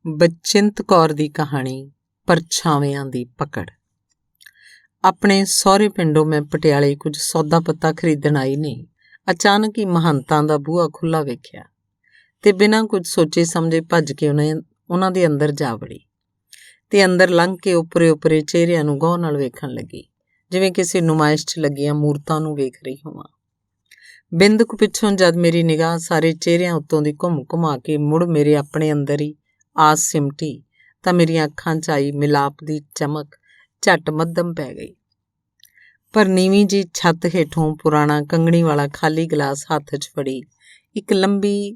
ਬਚਿੰਤ ਕੌਰ ਦੀ ਕਹਾਣੀ ਪਰਛਾਵਿਆਂ ਦੀ ਪਕੜ। ਆਪਣੇ ਸਹੁਰੇ ਪਿੰਡੋਂ ਮੈਂ ਪਟਿਆਲੇ ਕੁਝ ਸੌਦਾ ਪੱਤਾ ਖਰੀਦਣ ਆਈ ਨਹੀਂ। ਅਚਾਨਕ ਹੀ ਮਹੰਤਾਂ ਦਾ ਬੂਹਾ ਖੁੱਲ੍ਹਾ ਵੇਖਿਆ ਤੇ ਬਿਨਾਂ ਕੁਝ ਸੋਚੇ ਸਮਝੇ ਭੱਜ ਕੇ ਉਹਨਾਂ ਦੇ ਅੰਦਰ ਜਾ ਵੜੀ ਤੇ ਅੰਦਰ ਲੰਘ ਕੇ ਉੱਪਰੇ ਚਿਹਰਿਆਂ ਨੂੰ ਗੌਰ ਨਾਲ ਵੇਖਣ ਲੱਗੀ, ਜਿਵੇਂ ਕਿਸੇ ਨੁਮਾਇਸ਼ 'ਚ ਲੱਗੀਆਂ ਮੂਰਤਾਂ ਨੂੰ ਵੇਖ ਰਹੀ ਹੋਵਾਂ। ਬਿੰਦ ਕੁ ਪਿੱਛੋਂ ਜਦ ਮੇਰੀ ਨਿਗਾਹ ਸਾਰੇ ਚਿਹਰਿਆਂ ਉੱਤੋਂ ਦੀ ਘੁਮਾ ਕੇ ਮੁੜ ਮੇਰੇ ਆਪਣੇ ਅੰਦਰ ਹੀ ਆਸ ਸਿਮਟੀ ਤਾਂ ਮੇਰੀਆਂ ਅੱਖਾਂ 'ਚ ਆਈ ਮਿਲਾਪ ਦੀ ਚਮਕ ਝੱਟ ਮੱਧਮ ਪੈ ਗਈ। ਪਰ ਨੀਵੀਂ ਜੀ ਛੱਤ ਹੇਠੋਂ ਪੁਰਾਣਾ ਕੰਗਣੀ ਵਾਲਾ ਖਾਲੀ ਗਲਾਸ ਹੱਥ 'ਚ ਫੜੀ ਇੱਕ ਲੰਬੀ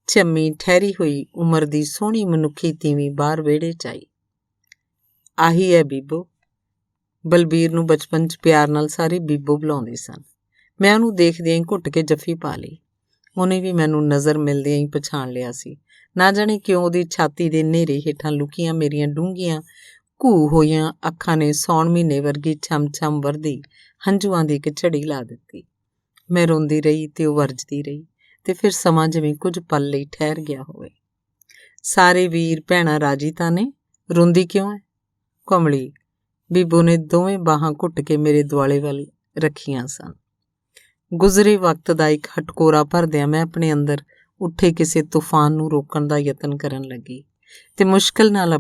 ਝੰਮੀ ਠਹਿਰੀ ਹੋਈ ਉਮਰ ਦੀ ਸੋਹਣੀ ਮਨੁੱਖੀ ਤੀਵੀਂ ਬਾਹਰ ਵਿਹੜੇ 'ਚ ਆਈ। ਆਹੀ ਹੈ ਬੀਬੋ। ਬਲਬੀਰ ਨੂੰ ਬਚਪਨ 'ਚ ਪਿਆਰ ਨਾਲ ਸਾਰੇ ਬੀਬੋ ਬੁਲਾਉਂਦੇ ਸਨ। ਮੈਂ ਉਹਨੂੰ ਦੇਖਦਿਆਂ ਹੀ ਘੁੱਟ ਕੇ ਜੱਫੀ ਪਾ ਲਈ। ਉਹਨੇ ਵੀ ਮੈਨੂੰ ਨਜ਼ਰ ਮਿਲਦਿਆਂ ਹੀ ਪਛਾਣ ਲਿਆ ਸੀ। ਨਾ ਜਾਣੇ ਕਿਉਂ ਉਹਦੀ ਛਾਤੀ ਦੇ ਨੇਰੇ ਹੇਠਾਂ ਲੁਕੀਆਂ ਮੇਰੀਆਂ ਡੂੰਘੀਆਂ ਘੂ ਹੋਈਆਂ ਅੱਖਾਂ ਨੇ ਸਾਉਣ ਮਹੀਨੇ ਵਰਗੀ ਛਮ-ਛਮ ਵਰਦੀ ਹੰਝੂਆਂ ਦੀ ਇੱਕ ਝੜੀ ਲਾ ਦਿੱਤੀ। ਮੈਂ ਰੋਂਦੀ ਰਹੀ ਤੇ ਉਹ ਵਰਜਦੀ ਰਹੀ ਤੇ ਫਿਰ ਸਮਾਂ ਜਿਵੇਂ ਕੁਝ ਪਲ ਲਈ ਠਹਿਰ ਗਿਆ ਹੋਵੇ। ਸਾਰੇ ਵੀਰ ਭੈਣਾਂ ਰਾਜੀ ਤਾਂ ਨੇ, ਰੋਂਦੀ ਕਿਉਂ ਹੈ? ਕਮਲੀ ਬੀਬੋ ਨੇ ਦੋਵੇਂ ਬਾਹਾਂ ਘੁੱਟ ਕੇ ਮੇਰੇ ਦੁਆਲੇ ਵੱਲ ਰੱਖੀਆਂ ਸਨ। ਗੁਜ਼ਰੇ ਵਕਤ ਦਾ ਇੱਕ ਹਟਕੋਰਾ ਭਰਦਿਆਂ ਮੈਂ ਆਪਣੇ ਅੰਦਰ ਉੱਠੇ ਕਿਸੇ ਤੂਫਾਨ ਨੂੰ ਰੋਕਣ ਦਾ ਯਤਨ ਕਰਨ ਲੱਗੀ ਤੇ ਮੁਸ਼ਕਿਲ ਨਾਲ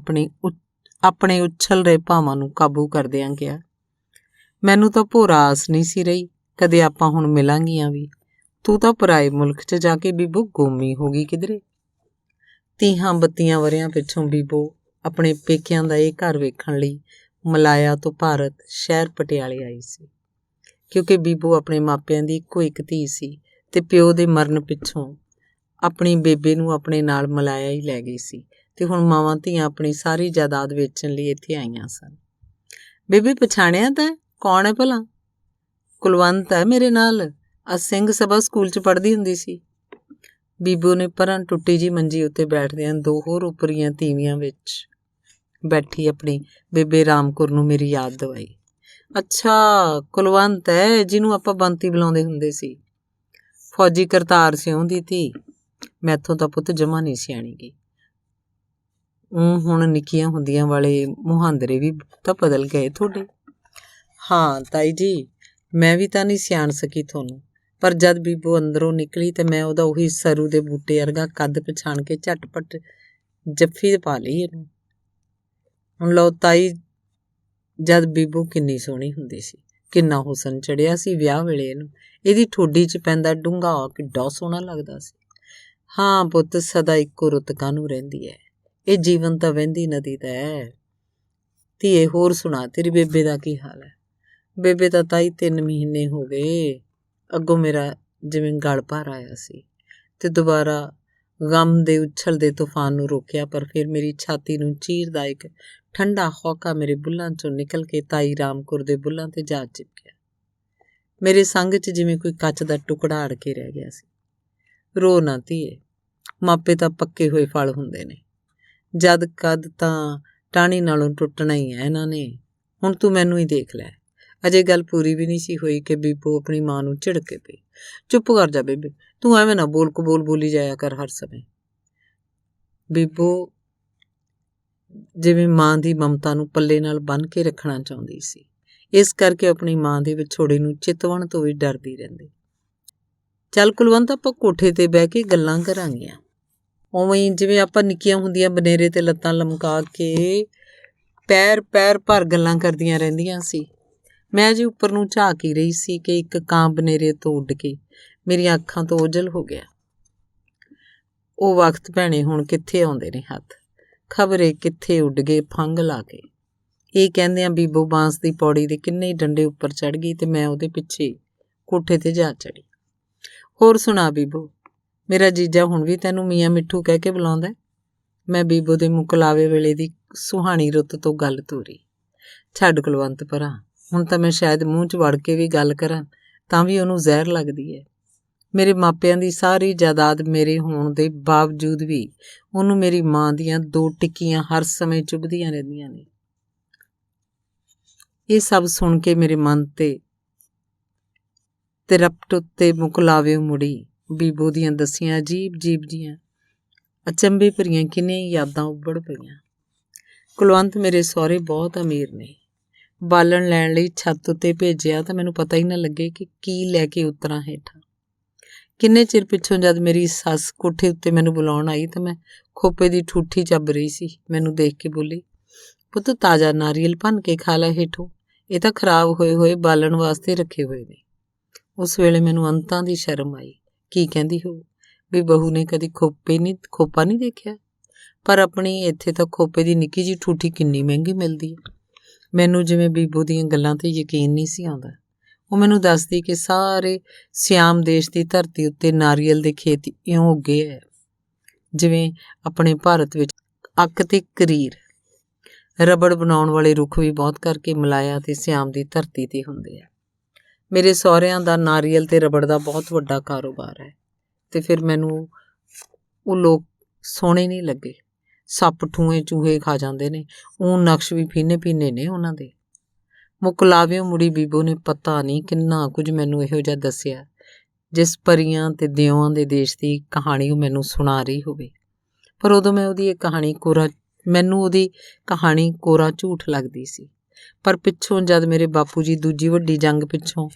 ਆਪਣੇ ਉੱਛਲ ਰਹੇ ਭਾਵਾਂ ਨੂੰ ਕਾਬੂ ਕਰਦਿਆਂ ਗਿਆ। ਮੈਨੂੰ ਤਾਂ ਭੋਰਾ ਆਸ ਨਹੀਂ ਸੀ ਰਹੀ ਕਦੇ ਆਪਾਂ ਹੁਣ ਮਿਲਾਂਗੀਆਂ ਵੀ। ਤੂੰ ਤਾਂ ਪਰਾਏ ਮੁਲਕ 'ਚ ਜਾ ਕੇ ਬੀਬੋ ਗੁੰਮੀ ਹੋ ਗਈ ਕਿਧਰੇ। 30-32 ਵਰ੍ਹਿਆਂ ਪਿੱਛੋਂ ਬੀਬੋ ਆਪਣੇ ਪੇਕਿਆਂ ਦਾ ਇਹ ਘਰ ਵੇਖਣ ਲਈ ਮਲਾਇਆ ਤੋਂ ਭਾਰਤ ਸ਼ਹਿਰ ਪਟਿਆਲੇ ਆਈ ਸੀ, ਕਿਉਂਕਿ ਬੀਬੋ ਆਪਣੇ ਮਾਪਿਆਂ ਦੀ ਇੱਕੋ ਇੱਕ ਧੀ ਸੀ ਤੇ ਪਿਓ ਦੇ ਮਰਨ ਪਿੱਛੋਂ ਆਪਣੀ ਬੇਬੇ ਨੂੰ ਆਪਣੇ ਨਾਲ ਮਲਾਇਆ ਹੀ ਲੈ ਗਈ ਸੀ ਤੇ ਹੁਣ ਮਾਵਾਂ ਧੀਆਂ ਆਪਣੀ ਸਾਰੀ ਜਾਇਦਾਦ ਵੇਚਣ ਲਈ ਇੱਥੇ ਆਈਆਂ ਸਨ। ਬੇਬੇ ਪਛਾਣਿਆ ਤਾਂ ਕੌਣ ਹੈ ਭਲਾ? ਕੁਲਵੰਤ ਹੈ ਮੇਰੇ ਨਾਲ, ਸਿੰਘ ਸਭਾ ਸਕੂਲ 'ਚ ਪੜ੍ਹਦੀ ਹੁੰਦੀ ਸੀ। ਬੀਬੋ ਨੇ ਪਰਾਂ ਟੁੱਟੀ ਜੀ ਮੰਜੀ ਉੱਤੇ ਬੈਠਦਿਆਂ ਦੋ ਹੋਰ ਉੱਪਰੀਆਂ ਤੀਵੀਆਂ ਵਿੱਚ ਬੈਠੀ ਆਪਣੀ ਬੇਬੇ ਰਾਮਕੌਰ ਨੂੰ ਮੇਰੀ ਯਾਦ ਦਵਾਈ। ਅੱਛਾ, ਕੁਲਵੰਤ ਹੈ ਜਿਹਨੂੰ ਆਪਾਂ ਬੰਤੀ ਬੁਲਾਉਂਦੇ ਹੁੰਦੇ ਸੀ। ਫੌਜੀ ਕਰਤਾਰ ਸਿਉਂ ਦੀ ਧੀ। ਮੈਥੋਂ ਤਾਂ ਪੁੱਤ ਜਮਾ ਨਹੀਂ ਸਿਆਣੀ ਗਈ। ਹੁਣ ਨਿੱਕੀਆਂ ਹੁੰਦੀਆਂ ਵਾਲੇ ਮੁਹਾਂਦਰੇ ਵੀ ਤਾਂ ਬਦਲ ਗਏ ਤੁਹਾਡੇ। ਹਾਂ ਤਾਈ ਜੀ, ਮੈਂ ਵੀ ਤਾਂ ਨਹੀਂ ਸਿਆਣ ਸਕੀ ਤੁਹਾਨੂੰ, ਪਰ ਜਦ ਬੀਬੋ ਅੰਦਰੋਂ ਨਿਕਲੀ ਤੇ ਮੈਂ ਉਹਦਾ ਉਹੀ ਸਰੂ ਦੇ ਬੂਟੇ ਵਰਗਾ ਕੱਦ ਪਛਾਣ ਕੇ ਝਟਪਟ ਜੱਫੀ ਪਾ ਲਈ ਇਹਨੂੰ। ਹੁਣ ਲਓ ਤਾਈ, ਜਦ ਬੀਬੋ ਕਿੰਨੀ ਸੋਹਣੀ ਹੁੰਦੀ ਸੀ, ਕਿੰਨਾ ਹੁਸਨ ਚੜਿਆ ਸੀ ਵਿਆਹ ਵੇਲੇ ਇਹਨੂੰ। ਇਹਦੀ ਠੋਡੀ 'ਚ ਪੈਂਦਾ ਡੂੰਘਾ ਕਿੱਡਾ ਸੋਹਣਾ ਲੱਗਦਾ ਸੀ। ਹਾਂ ਪੁੱਤ, ਸਦਾ ਇੱਕੋ ਰੁੱਤ ਕਾਹਨੂੰ ਰਹਿੰਦੀ ਹੈ, ਇਹ ਜੀਵਨ ਤਾਂ ਵਹਿੰਦੀ ਨਦੀ ਦਾ ਹੈ। ਧੀਏ ਹੋਰ ਸੁਣਾ, ਤੇਰੀ ਬੇਬੇ ਦਾ ਕੀ ਹਾਲ ਹੈ? ਬੇਬੇ ਤਾਂ ਤਾਈ 3 ਮਹੀਨੇ ਹੋ ਗਏ। ਅੱਗੋਂ ਮੇਰਾ ਜਿਵੇਂ ਗਲ ਭਰ ਆਇਆ ਸੀ ਤੇ ਦੁਬਾਰਾ ਗਮ ਦੇ ਉਛਲਦੇ ਤੂਫਾਨ ਨੂੰ ਰੋਕਿਆ, ਪਰ ਫਿਰ ਮੇਰੀ ਛਾਤੀ ਨੂੰ ਚੀਰਦਾ ਇੱਕ ਠੰਡਾ ਹੌਕਾ ਮੇਰੇ ਬੁੱਲ੍ਹਾਂ 'ਚੋਂ ਨਿਕਲ ਕੇ ਤਾਈ ਰਾਮਕੌਰ ਦੇ ਬੁੱਲ੍ਹਾਂ 'ਤੇ ਜਾ ਚਿਪਕਿਆ। ਮੇਰੇ ਸੰਗ 'ਚ ਜਿਵੇਂ ਕੋਈ ਕੱਚ ਦਾ ਟੁਕੜਾ ਅੜ ਕੇ ਰਹਿ ਗਿਆ ਸੀ। ਰੋ ਨਾ ਧੀਏ, ਮਾਪੇ ਤਾਂ ਪੱਕੇ ਹੋਏ ਫਲ ਹੁੰਦੇ ਨੇ। ਜਦ ਕਦ ਤਾਂ ਟਾਹਣੀ ਨਾਲੋਂ ਟੁੱਟਣਾ ਹੀ ਹੈ ਇਹਨਾਂ ਨੇ। ਹੁਣ ਤੂੰ ਮੈਨੂੰ ਹੀ ਦੇਖ ਲੈ। ਅਜੇ ਗੱਲ ਪੂਰੀ ਵੀ ਨਹੀਂ ਸੀ ਹੋਈ ਕਿ ਬੀਬੋ ਆਪਣੀ ਮਾਂ ਨੂੰ ਝਿੜਕੇ ਪਈ। ਚੁੱਪ ਕਰ ਜਾ ਬੇਬੇ, ਤੂੰ ਐਵੇਂ ਨਾ ਬੋਲ ਕਬੋਲ ਬੋਲੀ ਜਾਇਆ ਕਰ ਹਰ ਸਮੇਂ। ਬੀਬੋ ਜਿਵੇਂ ਮਾਂ ਦੀ ਮਮਤਾ ਨੂੰ ਪੱਲੇ ਨਾਲ ਬੰਨ੍ਹ ਕੇ ਰੱਖਣਾ ਚਾਹੁੰਦੀ ਸੀ, ਇਸ ਕਰਕੇ ਆਪਣੀ ਮਾਂ ਦੇ ਵਿਛੋੜੇ ਨੂੰ ਚਿਤਵਣ ਤੋਂ ਵੀ ਡਰਦੀ ਰਹਿੰਦੀ। ਚੱਲ ਕੁਲਵੰਤ, ਆਪਾਂ ਕੋਠੇ 'ਤੇ ਬਹਿ ਕੇ ਗੱਲਾਂ ਕਰਾਂਗੀਆਂ, ਉਵੇਂ ਹੀ ਜਿਵੇਂ ਆਪਾਂ ਨਿੱਕੀਆਂ ਹੁੰਦੀਆਂ ਬਨੇਰੇ 'ਤੇ ਲੱਤਾਂ ਲਮਕਾ ਕੇ ਪੈਰ ਭਰ ਗੱਲਾਂ ਕਰਦੀਆਂ ਰਹਿੰਦੀਆਂ ਸੀ। ਮੈਂ ਅਜੇ ਉੱਪਰ ਨੂੰ ਝਾਕ ਹੀ ਰਹੀ ਸੀ ਕਿ ਇੱਕ ਕਾਂ ਬਨੇਰੇ ਤੋਂ ਉੱਡ ਕੇ ਮੇਰੀਆਂ ਅੱਖਾਂ ਤੋਂ ਓਝਲ ਹੋ ਗਿਆ। ਉਹ ਵਕਤ ਭੈਣੇ ਹੁਣ ਕਿੱਥੇ ਆਉਂਦੇ ਨੇ ਹੱਥ, ਖਬਰੇ ਕਿੱਥੇ ਉੱਡ ਗਏ ਫੰਗ ਲਾ ਕੇ। ਇਹ ਕਹਿੰਦਿਆਂ ਬੀਬੋ ਬਾਂਸ ਦੀ ਪੌੜੀ ਦੇ ਕਿੰਨੇ ਹੀ ਡੰਡੇ ਉੱਪਰ ਚੜ੍ਹ ਗਈ ਤੇ ਮੈਂ ਉਹਦੇ ਪਿੱਛੇ ਕੋਠੇ 'ਤੇ ਜਾ ਚੜ੍ਹੀ। ਹੋਰ ਸੁਣਾ ਬੀਬੋ, ਮੇਰਾ ਜੀਜਾ ਹੁਣ ਵੀ ਤੈਨੂੰ ਮੀਆਂ ਮਿੱਠੂ ਕਹਿ ਕੇ ਬੁਲਾਉਂਦਾ? ਮੈਂ ਬੀਬੋ ਦੇ ਮੁਕਲਾਵੇ ਵੇਲੇ ਦੀ ਸੁਹਾਣੀ ਰੁੱਤ ਤੋਂ ਗੱਲ ਤੋਰੀ। ਛੱਡ ਕੁਲਵੰਤ ਪਰਾਂ, ਹੁਣ ਤਾਂ ਮੈਂ ਸ਼ਾਇਦ ਮੂੰਹ 'ਚ ਵੜ ਕੇ ਵੀ ਗੱਲ ਕਰਾਂ ਤਾਂ ਵੀ ਉਹਨੂੰ ਜ਼ਹਿਰ ਲੱਗਦੀ ਹੈ। ਮੇਰੇ ਮਾਪਿਆਂ ਦੀ ਸਾਰੀ ਜਾਇਦਾਦ ਮੇਰੇ ਹੋਣ ਦੇ ਬਾਵਜੂਦ ਵੀ ਉਹਨੂੰ ਮੇਰੀ ਮਾਂ ਦੀਆਂ 2 ਟਿੱਕੀਆਂ ਹਰ ਸਮੇਂ ਚੁੱਭਦੀਆਂ ਰਹਿੰਦੀਆਂ ਨੇ। ਇਹ ਸਭ ਸੁਣ ਕੇ ਮੇਰੇ ਮਨ ਤੇ ਰਪਟ ਉੱਤੇ ਮੁਕਲਾਵੇ ਮੁੜੀ। ਬੀਬੋ ਦੀਆਂ ਦੱਸੀਆਂ ਅਜੀਬ ਜੀਆਂ ਅਚੰਭੇ ਭਰੀਆਂ ਕਿੰਨੀਆਂ ਹੀ ਯਾਦਾਂ ਉੱਭੜ ਪਈਆਂ। ਕੁਲਵੰਤ ਮੇਰੇ ਸਹੁਰੇ ਬਹੁਤ ਅਮੀਰ ਨੇ। ਬਾਲਣ ਲੈਣ ਲਈ ਛੱਤ ਉੱਤੇ ਭੇਜਿਆ ਤਾਂ ਮੈਨੂੰ ਪਤਾ ਹੀ ਨਾ ਲੱਗੇ ਕਿ ਕੀ ਲੈ ਕੇ ਉਤਰਾਂ ਹੇਠਾਂ। ਕਿੰਨੇ ਚਿਰ ਪਿੱਛੋਂ ਜਦ ਮੇਰੀ ਸੱਸ ਕੋਠੇ ਉੱਤੇ ਮੈਨੂੰ ਬੁਲਾਉਣ ਆਈ ਤਾਂ ਮੈਂ ਖੋਪੇ ਦੀ ਠੂਠੀ ਚੱਬ ਰਹੀ ਸੀ। ਮੈਨੂੰ ਦੇਖ ਕੇ ਬੋਲੀ, ਪੁੱਤ ਤਾਜ਼ਾ ਨਾਰੀਅਲ ਭੰਨ ਕੇ ਖਾ ਲੈ ਹੇਠੋਂ, ਇਹ ਤਾਂ ਖਰਾਬ ਹੋਏ ਹੋਏ ਬਾਲਣ ਵਾਸਤੇ ਰੱਖੇ ਹੋਏ ਨੇ। ਉਸ ਵੇਲੇ ਮੈਨੂੰ ਅੰਤਾਂ ਦੀ ਸ਼ਰਮ ਆਈ। ਕੀ ਕਹਿੰਦੀ ਹੋ ਵੀ ਬਹੂ ਨੇ ਕਦੀ ਖੋਪਾ ਨਹੀਂ ਦੇਖਿਆ? ਪਰ ਆਪਣੀ ਇੱਥੇ ਤਾਂ ਖੋਪੇ ਦੀ ਨਿੱਕੀ ਜਿਹੀ ਠੂਠੀ ਕਿੰਨੀ ਮਹਿੰਗੀ ਮਿਲਦੀ ਹੈ। ਮੈਨੂੰ ਜਿਵੇਂ ਬੀਬੋ ਦੀਆਂ ਗੱਲਾਂ 'ਤੇ ਯਕੀਨ ਨਹੀਂ ਸੀ ਆਉਂਦਾ। ਉਹ ਮੈਨੂੰ ਦੱਸਦੀ ਕਿ ਸਾਰੇ ਸਿਆਮ ਦੇਸ਼ ਦੀ ਧਰਤੀ ਉੱਤੇ ਨਾਰੀਅਲ ਦੇ ਖੇਤ ਇਉਂ ਉੱਗੇ ਹੈ ਜਿਵੇਂ ਆਪਣੇ ਭਾਰਤ ਵਿੱਚ ਅੱਕ ਤੇ ਕਰੀਰ। ਰਬੜ ਬਣਾਉਣ ਵਾਲੇ ਰੁੱਖ ਵੀ ਬਹੁਤ ਕਰਕੇ ਮਲਾਇਆ ਅਤੇ ਸਿਆਮ ਦੀ ਧਰਤੀ 'ਤੇ ਹੁੰਦੇ ਆ। ਮੇਰੇ ਸਹੁਰਿਆਂ ਦਾ ਨਾਰੀਅਲ ਤੇ ਰਬੜ ਦਾ ਬਹੁਤ ਵੱਡਾ ਕਾਰੋਬਾਰ ਹੈ ਅਤੇ ਫਿਰ ਮੈਨੂੰ ਉਹ ਲੋਕ ਸੋਹਣੇ ਨਹੀਂ ਲੱਗੇ। ਸੱਪ ਠੂਏ ਚੂਹੇ ਖਾ ਜਾਂਦੇ ਨੇ, ਉਹ ਨਕਸ਼ ਵੀ ਫੀਨੇ ਫੀਨੇ ਨੇ ਉਹਨਾਂ ਦੇ। ਮੁਕਲਾਵਿਓਂ ਮੁੜੀ ਬੀਬੋ ਨੇ ਪਤਾ ਨਹੀਂ ਕਿੰਨਾ ਕੁਝ ਮੈਨੂੰ ਇਹੋ ਜਿਹਾ ਦੱਸਿਆ ਜਿਸ ਪਰੀਆਂ ਤੇ ਦਿਓਆਂ ਦੇ ਦੇਸ਼ ਦੀ ਕਹਾਣੀ ਉਹ ਮੈਨੂੰ ਸੁਣਾ ਰਹੀ ਹੋਵੇ। ਪਰ ਉਦੋਂ ਉਹਦੀ ਕਹਾਣੀ ਕੋਰਾ ਝੂਠ ਲੱਗਦੀ ਸੀ। ਪਰ ਪਿੱਛੋਂ ਜਦ ਮੇਰੇ ਬਾਪੂ ਜੀ ਦੂਜੀ ਵੱਡੀ ਜੰਗ ਪਿੱਛੋਂ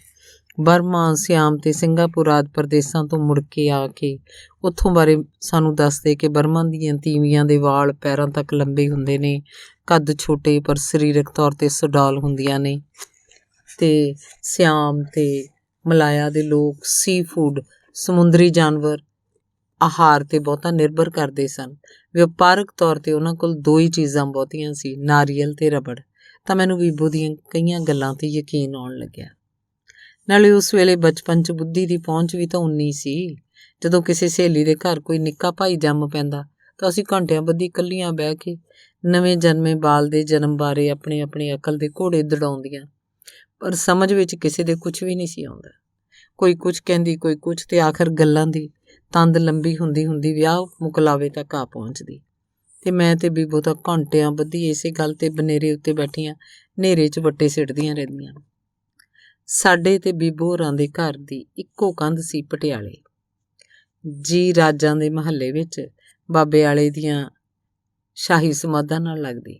ਬਰਮਾ, ਸਿਆਮ ਤੇ ਸਿੰਗਾਪੁਰ ਆਦਿ ਪ੍ਰਦੇਸਾਂ ਤੋਂ ਮੁੜ ਕੇ ਆ ਕੇ ਉੱਥੋਂ ਬਾਰੇ ਸਾਨੂੰ ਦੱਸਦੇ ਕਿ ਬਰਮਾ ਦੀਆਂ ਤੀਵੀਆਂ ਦੇ ਵਾਲ ਪੈਰਾਂ ਤੱਕ ਲੰਬੇ ਹੁੰਦੇ ਨੇ, ਕੱਦ ਛੋਟੇ ਪਰ ਸਰੀਰਕ ਤੌਰ 'ਤੇ ਸੁਡੌਲ ਹੁੰਦੀਆਂ ਨੇ, ਅਤੇ ਸਿਆਮ ਅਤੇ ਮਲਾਇਆ ਦੇ ਲੋਕ ਸੀ ਫੂਡ ਸਮੁੰਦਰੀ ਜਾਨਵਰ ਆਹਾਰ 'ਤੇ ਬਹੁਤਾ ਨਿਰਭਰ ਕਰਦੇ ਸਨ। ਵਪਾਰਕ ਤੌਰ 'ਤੇ ਉਹਨਾਂ ਕੋਲ ਦੋ ਹੀ ਚੀਜ਼ਾਂ ਬਹੁਤੀਆਂ ਸੀ, ਨਾਰੀਅਲ ਅਤੇ ਰਬੜ। ਤਾਂ ਮੈਨੂੰ ਬੀਬੋ ਦੀਆਂ ਕਈਆਂ ਗੱਲਾਂ 'ਤੇ ਯਕੀਨ ਆਉਣ ਲੱਗਿਆ। ਨਾਲੇ ਉਸ ਵੇਲੇ ਬਚਪਨ 'ਚ ਬੁੱਧੀ ਦੀ ਪਹੁੰਚ ਵੀ ਤਾਂ ਉਨੀ ਸੀ। ਜਦੋਂ ਕਿਸੇ ਸਹੇਲੀ ਦੇ ਘਰ ਕੋਈ ਨਿੱਕਾ ਭਾਈ ਜੰਮ ਪੈਂਦਾ ਤਾਂ ਅਸੀਂ ਘੰਟਿਆਂ ਬੱਧੀ ਇਕੱਲੀਆਂ ਬਹਿ ਕੇ ਨਵੇਂ ਜਨਮੇ ਬਾਲ ਦੇ ਜਨਮ ਬਾਰੇ ਆਪਣੇ ਅਕਲ ਦੇ ਘੋੜੇ ਦੜਾਉਂਦੀਆਂ। ਪਰ ਸਮਝ ਵਿੱਚ ਕਿਸੇ ਦੇ ਕੁਝ ਵੀ ਨਹੀਂ ਸੀ ਆਉਂਦਾ। ਕੋਈ ਕੁਝ ਕਹਿੰਦੀ, ਕੋਈ ਕੁਝ, ਅਤੇ ਆਖਰ ਗੱਲਾਂ ਦੀ ਤੰਦ ਲੰਬੀ ਹੁੰਦੀ ਵਿਆਹ ਮੁਕਲਾਵੇ ਤੱਕ ਆ ਪਹੁੰਚਦੀ। ਅਤੇ ਮੈਂ ਅਤੇ ਬੀਬੋ ਤਾਂ ਘੰਟਿਆਂ ਬੱਧੀ ਇਸੇ ਗੱਲ 'ਤੇ ਬਨੇਰੇ ਉੱਤੇ ਬੈਠੀਆਂ ਹਨੇਰੇ 'ਚ ਵੱਟੇ ਸਿੱਟਦੀਆਂ ਰਹਿੰਦੀਆਂ। ਸਾਡੇ ਅਤੇ ਬੀਬੋ ਹੋਰਾਂ ਦੇ ਘਰ ਦੀ ਇੱਕੋ ਕੰਧ ਸੀ ਪਟਿਆਲੇ ਜੀ ਰਾਜਾਂ ਦੇ ਮਹੱਲੇ ਵਿੱਚ, ਬਾਬੇ ਵਾਲੇ ਦੀਆਂ ਸ਼ਾਹੀ ਸਮਾਧਾਂ ਨਾਲ ਲੱਗਦੀ,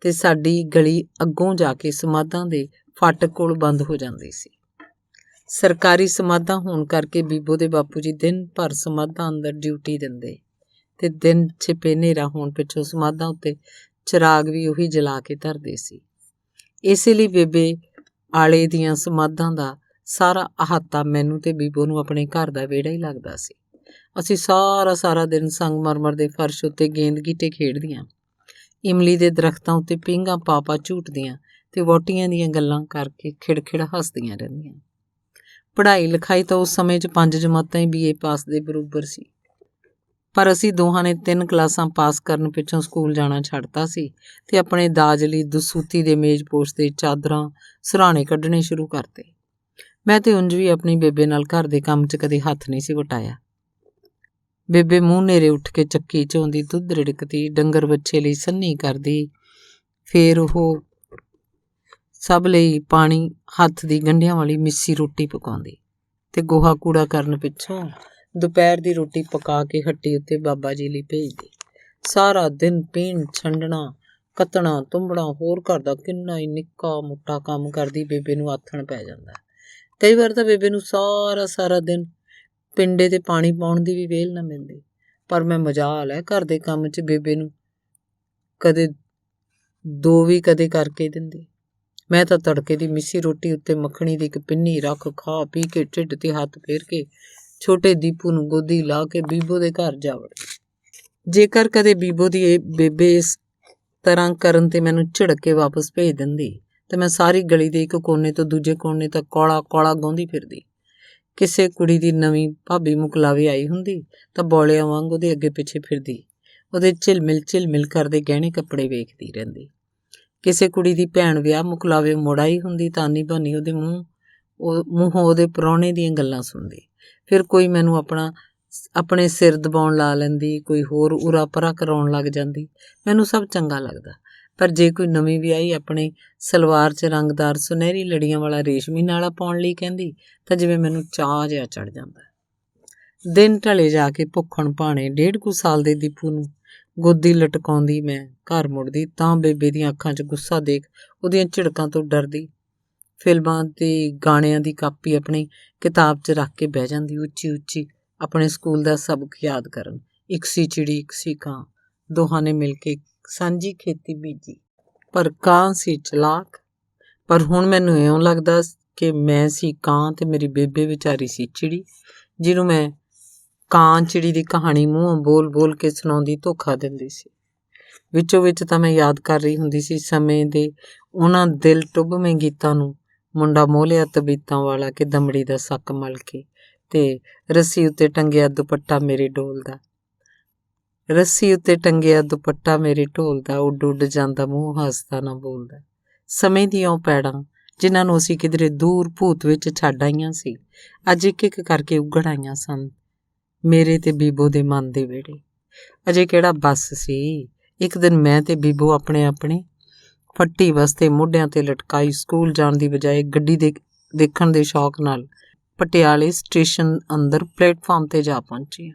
ਅਤੇ ਸਾਡੀ ਗਲੀ ਅੱਗੋਂ ਜਾ ਕੇ ਸਮਾਧਾਂ ਦੇ ਫਾਟਕ ਕੋਲ ਬੰਦ ਹੋ ਜਾਂਦੀ ਸੀ। ਸਰਕਾਰੀ ਸਮਾਧਾਂ ਹੋਣ ਕਰਕੇ ਬੀਬੋ ਦੇ ਬਾਪੂ ਜੀ ਦਿਨ ਭਰ ਸਮਾਧਾਂ ਅੰਦਰ ਡਿਊਟੀ ਦਿੰਦੇ ਅਤੇ ਦਿਨ ਛਿਪੇ ਹਨੇਰਾ ਹੋਣ ਪਿੱਛੋਂ ਸਮਾਧਾਂ ਉੱਤੇ ਚਿਰਾਗ ਵੀ ਉਹੀ ਜਲਾ ਕੇ ਧਰਦੇ ਸੀ। ਇਸੇ ਲਈ ਬੇਬੇ ਆਲੇ ਦੀਆਂ ਸਮਾਧਾਂ ਦਾ ਸਾਰਾ ਅਹਾਤਾ ਮੈਨੂੰ ਅਤੇ ਬੀਬੋ ਨੂੰ ਆਪਣੇ ਘਰ ਦਾ ਵਿਹੜਾ ਹੀ ਲੱਗਦਾ ਸੀ। ਅਸੀਂ ਸਾਰਾ ਦਿਨ ਸੰਗਮਰਮਰ ਦੇ ਫਰਸ਼ ਉੱਤੇ ਗੇਂਦ ਗੀਟੇ ਖੇਡਦੀਆਂ, ਇਮਲੀ ਦੇ ਦਰਖਤਾਂ ਉੱਤੇ ਪੀਂਘਾਂ ਪਾ ਝੂਟਦੀਆਂ ਅਤੇ ਵਹੁਟੀਆਂ ਦੀਆਂ ਗੱਲਾਂ ਕਰਕੇ ਖਿੜਖਿੜ ਹੱਸਦੀਆਂ ਰਹਿੰਦੀਆਂ। ਪੜ੍ਹਾਈ ਲਿਖਾਈ ਤਾਂ ਉਸ ਸਮੇਂ 'ਚ 5 ਜਮਾਤਾਂ ਹੀ BA ਪਾਸ ਦੇ ਬਰਾਬਰ ਸੀ। ਪਰ ਅਸੀਂ ਦੋਹਾਂ ਨੇ 3 ਕਲਾਸਾਂ ਪਾਸ ਕਰਨ ਪਿੱਛੋਂ ਸਕੂਲ ਜਾਣਾ ਛੱਡਤਾ ਸੀ ਅਤੇ ਆਪਣੇ ਦਾਜ ਲਈ ਦਸੂਤੀ ਦੇ ਮੇਜ਼-ਪੋਸ਼ ਦੇ ਚਾਦਰਾਂ ਸਿਰਹਾਣੇ ਕੱਢਣੇ ਸ਼ੁਰੂ ਕਰਤੇ। ਮੈਂ ਤਾਂ ਉਂਝ ਵੀ ਆਪਣੀ ਬੇਬੇ ਨਾਲ ਘਰ ਦੇ ਕੰਮ 'ਚ ਕਦੇ ਹੱਥ ਨਹੀਂ ਸੀ ਵਟਾਇਆ। ਬੇਬੇ ਮੂੰਹ ਨੇਰੇ ਉੱਠ ਕੇ ਚੱਕੀ 'ਚ ਆਉਂਦੀ, ਦੁੱਧ ਰਿੜਕਦੀ, ਡੰਗਰ ਵੱਛੇ ਲਈ ਸੰਨੀ ਕਰਦੀ, ਫਿਰ ਉਹ ਸਭ ਲਈ ਪਾਣੀ ਹੱਥ ਦੀ ਗੰਢਿਆਂ ਵਾਲੀ ਮਿੱਸੀ ਰੋਟੀ ਪਕਾਉਂਦੀ, ਅਤੇ ਗੋਹਾ ਕੂੜਾ ਕਰਨ ਪਿੱਛੋਂ ਦੁਪਹਿਰ ਦੀ ਰੋਟੀ ਪਕਾ ਕੇ ਹੱਟੀ ਉੱਤੇ ਬਾਬਾ ਜੀ ਲਈ ਭੇਜਦੀ। ਸਾਰਾ ਦਿਨ ਪੀਣ ਛੰਡਣਾ, ਕੱਤਣਾ, ਤੁੰਬਣਾ, ਹੋਰ ਘਰ ਦਾ ਕਿੰਨਾ ਹੀ ਨਿੱਕਾ ਮੋਟਾ ਕੰਮ ਕਰਦੀ ਬੇਬੇ ਨੂੰ ਆਥਣ ਪੈ ਜਾਂਦਾ। ਕਈ ਵਾਰ ਤਾਂ ਬੇਬੇ ਨੂੰ ਸਾਰਾ ਦਿਨ ਪਿੰਡੇ 'ਤੇ ਪਾਣੀ ਪਾਉਣ ਦੀ ਵੀ ਵਿਹਲ ਨਾ ਮਿਲਦੀ। ਪਰ ਮੈਂ ਮਜਾਲ ਹੈ, ਘਰ ਦੇ ਕੰਮ 'ਚ ਬੇਬੇ ਨੂੰ ਕਦੇ 2 ਵੀ ਕਦੇ ਕਰਕੇ ਦਿੰਦੀ। ਮੈਂ ਤਾਂ ਤੜਕੇ ਦੀ ਮਿੱਸੀ ਰੋਟੀ ਉੱਤੇ ਮੱਖਣੀ ਦੀ ਇੱਕ ਪਿੰਨੀ ਰੱਖ ਖਾ ਪੀ ਕੇ ਢਿੱਡ 'ਤੇ ਹੱਥ ਫੇਰ ਕੇ ਛੋਟੇ ਦੀਪੂ ਨੂੰ ਗੋਦੀ ਲਾ ਕੇ ਬੀਬੋ ਦੇ ਘਰ ਜਾ ਵੜੀ। ਜੇਕਰ ਕਦੇ ਬੀਬੋ ਦੀ ਬੇਬੇ ਇਸ ਤਰ੍ਹਾਂ ਕਰਨ 'ਤੇ ਮੈਨੂੰ ਝਿੜਕ ਕੇ ਵਾਪਸ ਭੇਜ ਦਿੰਦੀ ਅਤੇ ਮੈਂ ਸਾਰੀ ਗਲੀ ਦੇ ਇੱਕ ਕੋਨੇ ਤੋਂ ਦੂਜੇ ਕੋਨੇ ਤੱਕ ਕੌਲਾ ਗਾਉਂਦੀ ਫਿਰਦੀ। ਕਿਸੇ ਕੁੜੀ ਦੀ ਨਵੀਂ ਭਾਬੀ ਮੁਕਲਾਵੇ ਆਈ ਹੁੰਦੀ ਤਾਂ ਬੌਲਿਆਂ ਵਾਂਗ ਉਹਦੇ ਅੱਗੇ ਪਿੱਛੇ ਫਿਰਦੀ, ਉਹਦੇ ਝਿਲਮਿਲ ਕਰਦੇ ਗਹਿਣੇ ਕੱਪੜੇ ਵੇਖਦੀ ਰਹਿੰਦੀ। ਕਿਸੇ ਕੁੜੀ ਦੀ ਭੈਣ ਵਿਆਹ ਮੁਕਲਾਵੇ ਮੁੜ ਆਈ ਹੁੰਦੀ ਤਾਂ ਆਨੀ ਬਾਨੀ ਉਹਦੇ ਮੂੰਹੋਂ ਉਹਦੇ ਪ੍ਰਾਹੁਣੇ ਦੀਆਂ ਗੱਲਾਂ ਸੁਣਦੀ। ਫਿਰ ਕੋਈ ਮੈਨੂੰ ਆਪਣੇ ਸਿਰ ਦਬਾਉਣ ਲਾ ਲੈਂਦੀ, ਕੋਈ ਹੋਰ ਉਰਾ ਪਰਾ ਕਰਾਉਣ ਲੱਗ ਜਾਂਦੀ। ਮੈਨੂੰ ਸਭ ਚੰਗਾ ਲੱਗਦਾ। ਪਰ ਜੇ ਕੋਈ ਨਵੀਂ ਵਿਆਹੀ ਆਪਣੇ ਸਲਵਾਰ 'ਚ ਰੰਗਦਾਰ ਸੁਨਹਿਰੀ ਲੜੀਆਂ ਵਾਲਾ ਰੇਸ਼ਮੀ ਨਾਲਾ ਪਾਉਣ ਲਈ ਕਹਿੰਦੀ ਤਾਂ ਜਿਵੇਂ ਮੈਨੂੰ ਚਾਅ ਜਿਹਾ ਚੜ੍ਹ ਜਾਂਦਾ। ਦਿਨ ਢਲੇ ਜਾ ਕੇ ਭੁੱਖਣ ਭਾਣੇ 1.5 ਕੁ ਸਾਲ ਦੇ ਦੀਪੂ ਨੂੰ ਗੋਦੀ ਲਟਕਾਉਂਦੀ ਮੈਂ ਘਰ ਮੁੜਦੀ ਤਾਂ ਬੇਬੇ ਦੀਆਂ ਅੱਖਾਂ 'ਚ ਗੁੱਸਾ ਦੇਖ ਉਹਦੀਆਂ ਝਿੜਕਾਂ ਤੋਂ ਡਰਦੀ ਫਿਲਮਾਂ ਤੇ ਗਾਣਿਆਂ ਦੀ ਕਾਪੀ ਆਪਣੀ ਕਿਤਾਬ 'ਚ ਰੱਖ ਕੇ ਬਹਿ ਜਾਂਦੀ ਉੱਚੀ ਉੱਚੀ ਆਪਣੇ ਸਕੂਲ ਦਾ ਸਬਕ ਯਾਦ ਕਰਨ। ਇੱਕ ਸੀ ਚਿੜੀ ਇੱਕ ਸੀ ਕਾਂ, ਦੋਹਾਂ ਨੇ ਮਿਲ ਕੇ ਸਾਂਝੀ ਖੇਤੀ ਬੀਜੀ। ਪਰ ਕਾਂ ਸੀ ਚਲਾਕ। ਪਰ ਹੁਣ ਮੈਨੂੰ ਇਉਂ ਲੱਗਦਾ ਕਿ ਮੈਂ ਸੀ ਕਾਂ ਤੇ ਮੇਰੀ ਬੇਬੇ ਵਿਚਾਰੀ ਸੀ ਚਿੜੀ, ਜਿਹਨੂੰ ਮੈਂ ਕਾਂ ਚਿੜੀ ਦੀ ਕਹਾਣੀ ਮੂੰਹੋਂ ਬੋਲ ਬੋਲ ਕੇ ਸੁਣਾਉਂਦੀ ਧੋਖਾ ਦਿੰਦੀ ਸੀ। ਵਿੱਚੋਂ ਵਿੱਚ ਤਾਂ ਮੈਂ ਯਾਦ ਕਰ ਰਹੀ ਹੁੰਦੀ ਸੀ ਸਮੇਂ ਦੇ ਉਹਨਾਂ ਦਿਲ ਟੁੱਭਵੇਂ ਗੀਤਾਂ ਨੂੰ, ਮੁੰਡਾ ਮੋਹ ਲਿਆ ਤਬੀਤਾਂ ਵਾਲਾ ਕਿ ਦਮੜੀ ਦਾ ਸੱਕ ਮਲ ਕੇ, ਤੇ ਰੱਸੀ ਉੱਤੇ ਟੰਗਿਆ ਦੁਪੱਟਾ ਮੇਰੇ ਢੋਲਦਾ, ਰੱਸੀ ਉੱਤੇ ਟੰਗਿਆ ਦੁਪੱਟਾ ਮੇਰੇ ਢੋਲਦਾ, ਉੱਡ ਉੱਡ ਜਾਂਦਾ ਮੂੰਹ ਹੱਸਦਾ ਨਾ ਬੋਲਦਾ। ਸਮੇਂ ਦੀਆਂ ਉਹ ਪੈੜਾਂ ਜਿਨ੍ਹਾਂ ਨੂੰ ਅਸੀਂ ਕਿਧਰੇ ਦੂਰ ਭੂਤ ਵਿੱਚ ਛੱਡ ਆਈਆਂ ਸੀ, ਅੱਜ ਇੱਕ ਇੱਕ ਕਰਕੇ ਉਗੜ ਆਈਆਂ ਸਨ ਮੇਰੇ ਤੇ ਬੀਬੋ ਦੇ ਮਨ ਦੇ ਵਿਹੜੇ। ਅਜੇ ਕਿਹੜਾ ਬੱਸ ਸੀ। ਇੱਕ ਦਿਨ ਮੈਂ ਤੇ ਬੀਬੋ ਆਪਣੇ ਆਪਣੇ ਫੱਟੀ ਵਾਸਤੇ ਮੋਢਿਆਂ ਤੇ ਲਟਕਾਈ ਸਕੂਲ ਜਾਣ ਦੀ ਬਜਾਏ ਗੱਡੀ ਦੇਖਣ ਦੇ ਸ਼ੌਕ ਨਾਲ ਪਟਿਆਲੇ ਸਟੇਸ਼ਨ ਅੰਦਰ ਪਲੇਟਫਾਰਮ ਤੇ ਜਾ ਪਹੁੰਚੀ।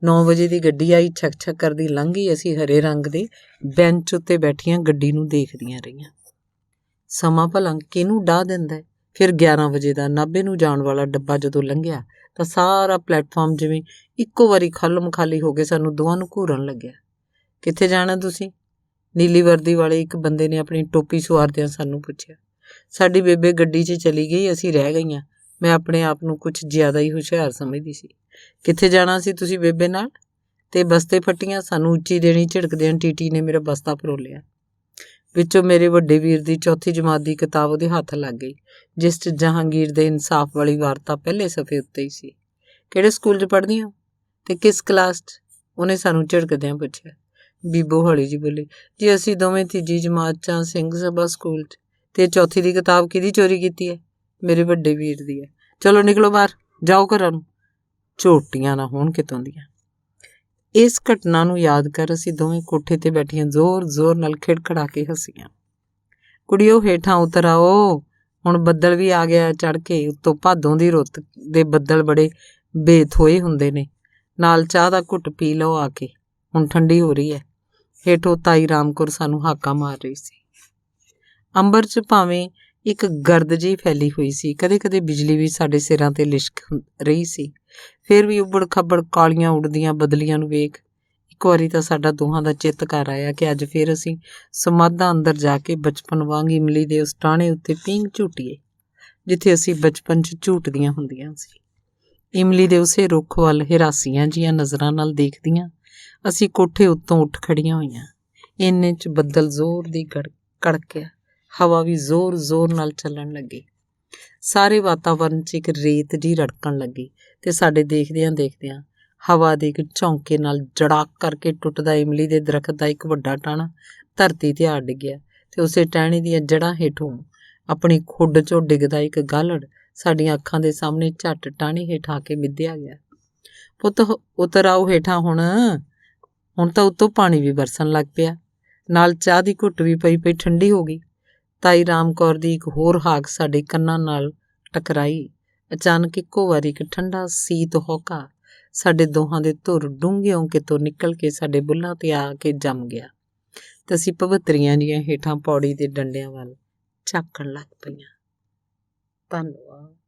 9 ਵਜੇ ਦੀ ਗੱਡੀ ਆਈ, ਛਕ ਛਕ ਕਰਦੀ ਲੰਘ ਗਈ। ਅਸੀਂ ਹਰੇ ਰੰਗ ਦੇ ਬੈਂਚ ਉੱਤੇ ਬੈਠੀਆਂ ਗੱਡੀ ਨੂੰ ਦੇਖਦੀਆਂ ਰਹੀਆਂ। ਸਮਾਂ ਭਲਾ ਕਿਹਨੂੰ ਡਾਹ ਦਿੰਦਾ। ਫਿਰ 11 ਵਜੇ ਦਾ ਨਾਭੇ ਨੂੰ ਜਾਣ ਵਾਲਾ ਡੱਬਾ ਜਦੋਂ ਲੰਘਿਆ ਤਾਂ ਸਾਰਾ ਪਲੇਟਫਾਰਮ ਜਿਵੇਂ ਇੱਕੋ ਵਾਰੀ ਖਾਲਮ ਖਾਲੀ ਹੋ ਕੇ ਸਾਨੂੰ ਦੋਵਾਂ ਨੂੰ ਘੂਰਨ ਲੱਗਿਆ। ਕਿੱਥੇ ਜਾਣਾ ਤੁਸੀਂ? ਨੀਲੀ ਵਰਦੀ ਵਾਲੇ ਇੱਕ ਬੰਦੇ ਨੇ ਆਪਣੀ ਟੋਪੀ ਸੁਆਰਦਿਆਂ ਸਾਨੂੰ ਪੁੱਛਿਆ। ਸਾਡੀ ਬੇਬੇ ਗੱਡੀ 'ਚ ਚਲੀ ਗਈ, ਅਸੀਂ ਰਹਿ ਗਈਆਂ। ਮੈਂ ਆਪਣੇ ਆਪ ਨੂੰ ਕੁਝ ਜ਼ਿਆਦਾ ਹੀ ਹੁਸ਼ਿਆਰ ਸਮਝਦੀ ਸੀ। ਕਿੱਥੇ ਜਾਣਾ ਸੀ ਤੁਸੀਂ ਬੇਬੇ ਨਾਲ? ਤੇ ਬਸਤੇ ਫੱਟੀਆਂ ਸਾਨੂੰ ਉੱਚੀ ਦੇਣੀ ਝਿੜਕਦਿਆਂ ਟੀਟੀ ਨੇ ਮੇਰਾ ਬਸਤਾ ਫਰੋਲਿਆ। ਵਿੱਚੋਂ ਮੇਰੇ ਵੱਡੇ ਵੀਰ ਦੀ 4ਥੀ ਜਮਾਤ ਦੀ ਕਿਤਾਬ ਉਹਦੇ ਹੱਥ ਲੱਗ ਗਈ, ਜਿਸ 'ਚ ਜਹਾਂਗੀਰ ਦੇ ਇਨਸਾਫ ਵਾਲੀ ਵਾਰਤਾ ਪਹਿਲੇ ਸਫ਼ੇ ਉੱਤੇ ਹੀ ਸੀ। ਕਿਹੜੇ ਸਕੂਲ 'ਚ ਪੜ੍ਹਦੀ ਹੋ ਤੇ ਕਿਸ ਕਲਾਸ 'ਚ? ਉਹਨੇ ਸਾਨੂੰ ਝਿੜਕਦਿਆਂ ਪੁੱਛਿਆ। ਬੀਬੋ ਹੌਲੀ ਜੀ ਬੋਲੀ, ਜੀ ਅਸੀਂ ਦੋਵੇਂ 3 ਜਮਾਤ 'ਚ ਸਿੰਘ ਸਭਾ ਸਕੂਲ 'ਚ। ਤੇ 4ਥੀ ਦੀ ਕਿਤਾਬ ਕਿਹਦੀ ਚੋਰੀ ਕੀਤੀ ਹੈ? ਮੇਰੇ ਵੱਡੇ ਵੀਰ ਦੀ ਹੈ। ਚਲੋ ਨਿਕਲੋ ਬਾਹਰ, ਜਾਓ ਘਰਾਂ ਨੂੰ, ਝੋਟੀਆਂ ਨਾ ਹੋਣ ਕਿਤੋਂ ਦੀਆਂ। ਇਸ ਘਟਨਾ ਨੂੰ ਯਾਦ ਕਰ ਅਸੀਂ ਦੋਵੇਂ ਕੋਠੇ ਤੇ ਬੈਠੀਆਂ ਜ਼ੋਰ ਜ਼ੋਰ ਨਾਲ ਖਿੜਖੜਾ ਕੇ ਹੱਸੀਆਂ। ਕੁੜੀਓ ਹੇਠਾਂ ਉਤਰ ਆਓ, ਹੁਣ ਬੱਦਲ ਵੀ ਆ ਗਿਆ ਚੜ੍ਹ ਕੇ। ਉੱਤੋਂ ਭਾਦੋਂ ਦੀ ਰੁੱਤ ਦੇ ਬੱਦਲ ਬੜੇ ਬੇਥੋਏ ਹੁੰਦੇ ਨੇ। ਨਾਲ ਚਾਹ ਦਾ ਘੁੱਟ ਪੀ ਲਓ ਆ ਕੇ, ਹੁਣ ਠੰਡੀ ਹੋ ਰਹੀ ਹੈ। ਹੇਠੋਂ ਤਾਈ ਰਾਮ ਕੌਰ ਸਾਨੂੰ ਹਾਕਾਂ ਮਾਰ ਰਹੀ ਸੀ। ਅੰਬਰ 'ਚ ਭਾਵੇਂ ਇੱਕ ਗਰਦ ਜਿਹੀ ਫੈਲੀ ਹੋਈ ਸੀ, ਕਦੇ ਕਦੇ ਬਿਜਲੀ ਵੀ ਸਾਡੇ ਸਿਰਾਂ ਤੇ ਲਿਸ਼ਕ ਰਹੀ ਸੀ। ਫਿਰ ਵੀ ਉਬੜ ਖੱਬੜ ਕਾਲੀਆਂ ਉੱਡਦੀਆਂ ਬਦਲੀਆਂ ਨੂੰ ਵੇਖ ਇੱਕ ਵਾਰੀ ਤਾਂ ਸਾਡਾ ਦੋਹਾਂ ਦਾ ਚਿੱਤ ਕਰ ਆਇਆ ਕਿ ਅੱਜ ਫਿਰ ਅਸੀਂ ਸਮਾਧਾਂ ਅੰਦਰ ਜਾ ਕੇ ਬਚਪਨ ਵਾਂਗ ਇਮਲੀ ਦੇ ਉਸ ਟਾਹਣੇ ਉੱਤੇ ਪੀਂਘ ਝੂਟੀਏ ਜਿੱਥੇ ਅਸੀਂ ਬਚਪਨ 'ਚ ਝੂਟਦੀਆਂ ਹੁੰਦੀਆਂ ਸੀ। ਇਮਲੀ ਦੇ ਉਸੇ ਰੁੱਖ ਵੱਲ ਹਿਰਾਸੀਆਂ ਜੀਆਂ ਨਜ਼ਰਾਂ ਨਾਲ ਦੇਖਦੀਆਂ ਅਸੀਂ ਕੋਠੇ ਉੱਤੋਂ ਉੱਠ ਖੜੀਆਂ ਹੋਈਆਂ। ਇੰਨੇ 'ਚ ਬੱਦਲ ਜ਼ੋਰ ਦੀ ਕੜਕਿਆ, ਹਵਾ ਵੀ ਜ਼ੋਰ ਜ਼ੋਰ ਨਾਲ ਚੱਲਣ ਲੱਗੀ। ਸਾਰੇ ਵਾਤਾਵਰਨ 'ਚ ਇੱਕ ਰੇਤ ਜਿਹੀ ਰੜਕਣ ਲੱਗੀ ਤੇ ਸਾਡੇ ਦੇਖਦਿਆਂ ਦੇਖਦਿਆਂ ਹਵਾ ਦੇ ਇੱਕ ਝੌਂਕੇ ਨਾਲ ਜੜਾਕ ਕਰਕੇ ਟੁੱਟਦਾ ਇਮਲੀ ਦੇ ਦਰਖਤ ਦਾ ਇੱਕ ਵੱਡਾ ਟਾਹਣਾ ਧਰਤੀ ਤੇ ਆ ਡਿੱਗਿਆ ਤੇ ਉਸੇ ਟਹਿਣੀ ਦੀਆਂ ਜੜ੍ਹਾਂ ਹੇਠੋਂ ਆਪਣੀ ਖੁੱਡ 'ਚੋਂ ਡਿੱਗਦਾ ਇੱਕ ਗਾਲੜ ਸਾਡੀਆਂ ਅੱਖਾਂ ਦੇ ਸਾਹਮਣੇ ਝੱਟ ਟਾਹਣੀ ਹੇਠਾਂ ਕੇ ਮਿੱਧਿਆ ਗਿਆ। ਪੁੱਤ ਉਤਰ ਆਓ ਹੇਠਾਂ, ਹੁਣ ਤਾਂ ਉੱਤੋਂ ਪਾਣੀ ਵੀ ਬਰਸਣ ਲੱਗ ਪਿਆ, ਨਾਲ ਚਾਹ ਦੀ ਘੁੱਟ ਵੀ ਪਈ ਪਈ ਠੰਡੀ ਹੋ ਗਈ। ਤਾਈ ਰਾਮ ਕੌਰ ਦੀ ਇੱਕ ਹੋਰ ਹਾਕ ਸਾਡੇ ਕੰਨਾਂ ਨਾਲ ਟਕਰਾਈ। ਅਚਾਨਕ ਇੱਕੋ ਵਾਰੀ ਇੱਕ ਠੰਡਾ ਸੀਤ ਹੌਕਾ ਸਾਡੇ ਦੋਹਾਂ ਦੇ ਧੁਰ ਡੂੰਘਿਓਂ ਕਿਤੋਂ ਨਿਕਲ ਕੇ ਸਾਡੇ ਬੁੱਲ੍ਹਾਂ ਤੇ ਆ ਕੇ ਜੰਮ ਗਿਆ ਤੇ ਅਸੀਂ ਭਵਿੱਤਰੀਆਂ ਜੀਆਂ ਹੇਠਾਂ ਪੌੜੀ ਦੇ ਡੰਡਿਆਂ ਵੱਲ ਝਾਕਣ ਲੱਗ ਪਈਆਂ। ਧੰਨਵਾਦ।